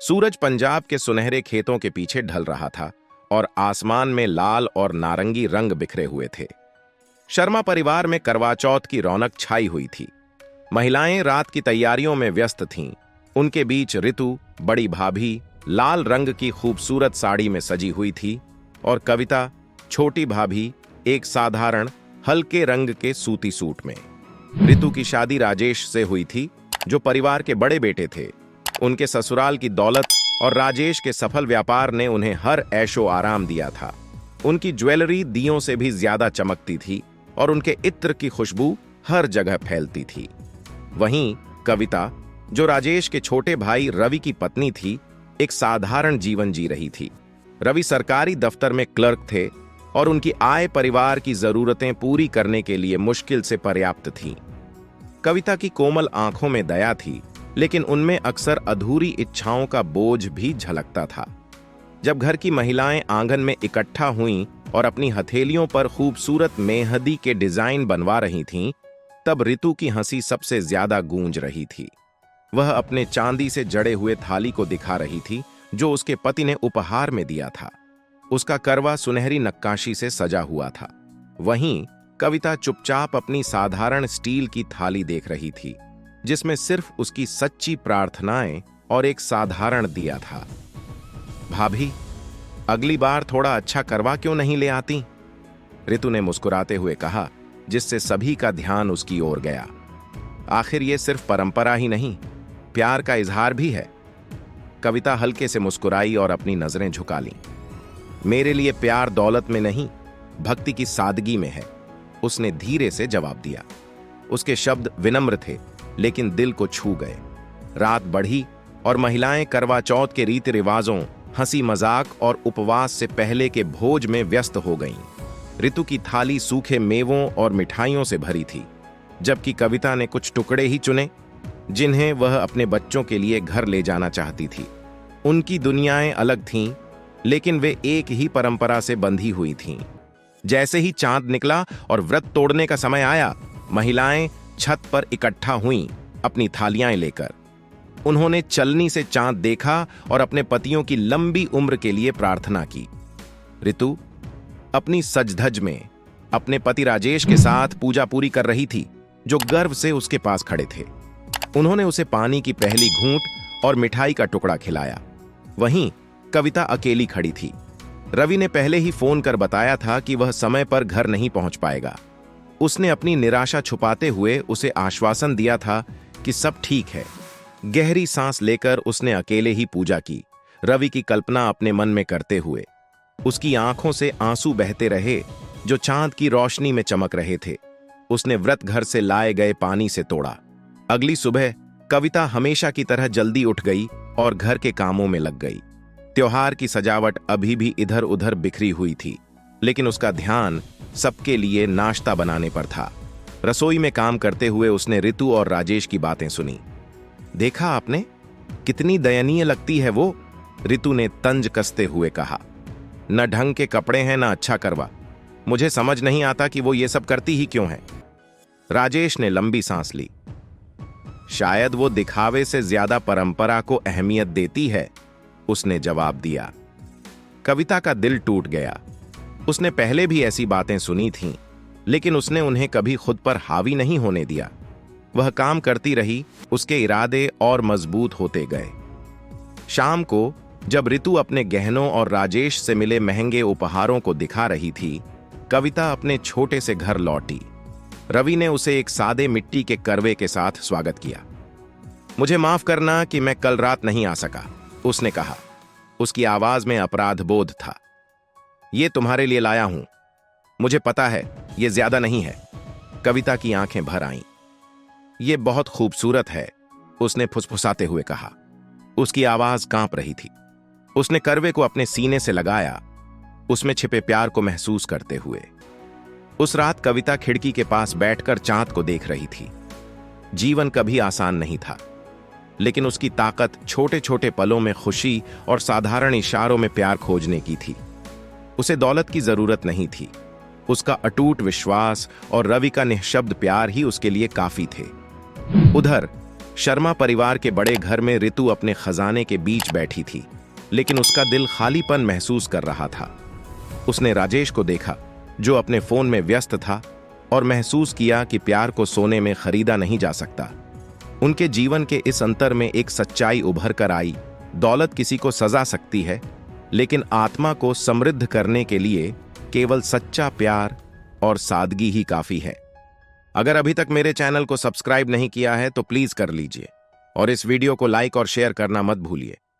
सूरज पंजाब के सुनहरे खेतों के पीछे ढल रहा था और आसमान में लाल और नारंगी रंग बिखरे हुए थे। शर्मा परिवार में करवा चौथ की रौनक छाई हुई थी। महिलाएं रात की तैयारियों में व्यस्त थीं। उनके बीच ऋतु, बड़ी भाभी, लाल रंग की खूबसूरत साड़ी में सजी हुई थी और कविता, छोटी भाभी, एक साधारण हल्के रंग के सूती सूट में। ऋतु की शादी राजेश से हुई थी, जो परिवार के बड़े बेटे थे। उनके ससुराल की दौलत और राजेश के सफल व्यापार ने उन्हें हर ऐशो आराम दिया था। उनकी ज्वेलरी दियों से भी ज्यादा चमकती थी और उनके इत्र की खुशबू हर जगह फैलती थी। वहीं कविता, जो राजेश के छोटे भाई रवि की पत्नी थी, एक साधारण जीवन जी रही थी। रवि सरकारी दफ्तर में क्लर्क थे और उनकी आय परिवार की जरूरतें पूरी करने के लिए मुश्किल से पर्याप्त थी। कविता की कोमल आंखों में दया थी, लेकिन उनमें अक्सर अधूरी इच्छाओं का बोझ भी झलकता था। जब घर की महिलाएं आंगन में इकट्ठा हुईं और अपनी हथेलियों पर खूबसूरत मेहंदी के डिजाइन बनवा रही थीं, तब ऋतु की हंसी सबसे ज्यादा गूंज रही थी। वह अपने चांदी से जड़े हुए थाली को दिखा रही थी, जो उसके पति ने उपहार में दिया था। उसका करवा सुनहरी नक्काशी से सजा हुआ था। वहीं कविता चुपचाप अपनी साधारण स्टील की थाली देख रही थी, जिसमें सिर्फ उसकी सच्ची प्रार्थनाएं और एक साधारण दिया था। भाभी, अगली बार थोड़ा अच्छा करवा क्यों नहीं ले आती? ऋतु ने मुस्कुराते हुए कहा, जिससे सभी का ध्यान उसकी ओर गया। आखिर ये सिर्फ परंपरा ही नहीं, प्यार का इजहार भी है। कविता हल्के से मुस्कुराई और अपनी नजरें झुका लीं। मेरे लिए प्यार दौलत में नहीं, भक्ति की सादगी में है, उसने धीरे से जवाब दिया। उसके शब्द विनम्र थे, लेकिन दिल को छू गए। रात बढ़ी और महिलाएं करवा चौथ के रीति रिवाजों, हंसी मजाक और उपवास से पहले के भोज में व्यस्त हो गईं। ऋतु की थाली सूखे मेवों और मिठाइयों से भरी थी, जबकि कविता ने कुछ टुकड़े ही चुने, जिन्हें वह अपने बच्चों के लिए घर ले जाना चाहती थी। उनकी दुनियाएं अलग थीं, लेकिन वे एक ही परंपरा से बंधी हुई थीं। जैसे ही चांद निकला और व्रत तोड़ने का समय आया, महिलाएं छत पर इकट्ठा हुईं, अपनी थालियां लेकर। उन्होंने चलनी से चांद देखा और अपने पतियों की लंबी उम्र के लिए प्रार्थना की। ऋतु अपनी सज-धज में अपने पति राजेश के साथ पूजा पूरी कर रही थी, जो गर्व से उसके पास खड़े थे। उन्होंने उसे पानी की पहली घूंट और मिठाई का टुकड़ा खिलाया। वहीं कविता अकेली खड़ी थी। रवि ने पहले ही फोन कर बताया था कि वह समय पर घर नहीं पहुंच पाएगा। उसने अपनी निराशा छुपाते हुए उसे आश्वासन दिया था कि सब ठीक है। गहरी सांस लेकर उसने अकेले ही पूजा की, रवि की कल्पना अपने मन में करते हुए। उसकी आंखों से आंसू बहते रहे, जो चांद की रोशनी में चमक रहे थे। उसने व्रत घर से लाए गए पानी से तोड़ा। अगली सुबह कविता हमेशा की तरह जल्दी उठ गई और घर के कामों में लग गई। त्योहार की सजावट अभी भी इधर उधर बिखरी हुई थी, लेकिन उसका ध्यान सबके लिए नाश्ता बनाने पर था। रसोई में काम करते हुए उसने ऋतु और राजेश की बातें सुनी। देखा आपने, कितनी दयनीय लगती है वो, ऋतु ने तंज कसते हुए कहा। न ढंग के कपड़े हैं, न अच्छा करवा। मुझे समझ नहीं आता कि वो ये सब करती ही क्यों है। राजेश ने लंबी सांस ली। शायद वो दिखावे से ज्यादा परंपरा को अहमियत देती है, उसने जवाब दिया। कविता का दिल टूट गया। उसने पहले भी ऐसी बातें सुनी थीं, लेकिन उसने उन्हें कभी खुद पर हावी नहीं होने दिया। वह काम करती रही, उसके इरादे और मजबूत होते गए। शाम को जब ऋतु अपने गहनों और राजेश से मिले महंगे उपहारों को दिखा रही थी, कविता अपने छोटे से घर लौटी। रवि ने उसे एक सादे मिट्टी के करवे के साथ स्वागत किया। मुझे माफ करना कि मैं कल रात नहीं आ सका, उसने कहा। उसकी आवाज में अपराध बोध था। ये तुम्हारे लिए लाया हूं। मुझे पता है ये ज्यादा नहीं है। कविता की आंखें भर आईं। ये बहुत खूबसूरत है, उसने फुसफुसाते हुए कहा। उसकी आवाज कांप रही थी। उसने करवे को अपने सीने से लगाया, उसमें छिपे प्यार को महसूस करते हुए। उस रात कविता खिड़की के पास बैठकर चांद को देख रही थी। जीवन कभी आसान नहीं था, लेकिन उसकी ताकत छोटे छोटे पलों में खुशी और साधारण इशारों में प्यार खोजने की थी। उसे दौलत की जरूरत नहीं थी। उसका अटूट विश्वास और रवि का निःशब्द प्यार ही उसके लिए काफी थे। उधर शर्मा परिवार के बड़े घर में रितु अपने खजाने के बीच बैठी थी, लेकिन उसका दिल खालीपन महसूस कर रहा था। उसने राजेश को देखा, जो अपने फोन में व्यस्त था, और महसूस किया कि प्यार को सोने में खरीदा नहीं जा सकता। उनके जीवन के इस अंतर में एक सच्चाई उभर कर आई। दौलत किसी को सजा सकती है, लेकिन आत्मा को समृद्ध करने के लिए केवल सच्चा प्यार और सादगी ही काफी है। अगर अभी तक मेरे चैनल को सब्सक्राइब नहीं किया है तो प्लीज कर लीजिए और इस वीडियो को लाइक और शेयर करना मत भूलिए।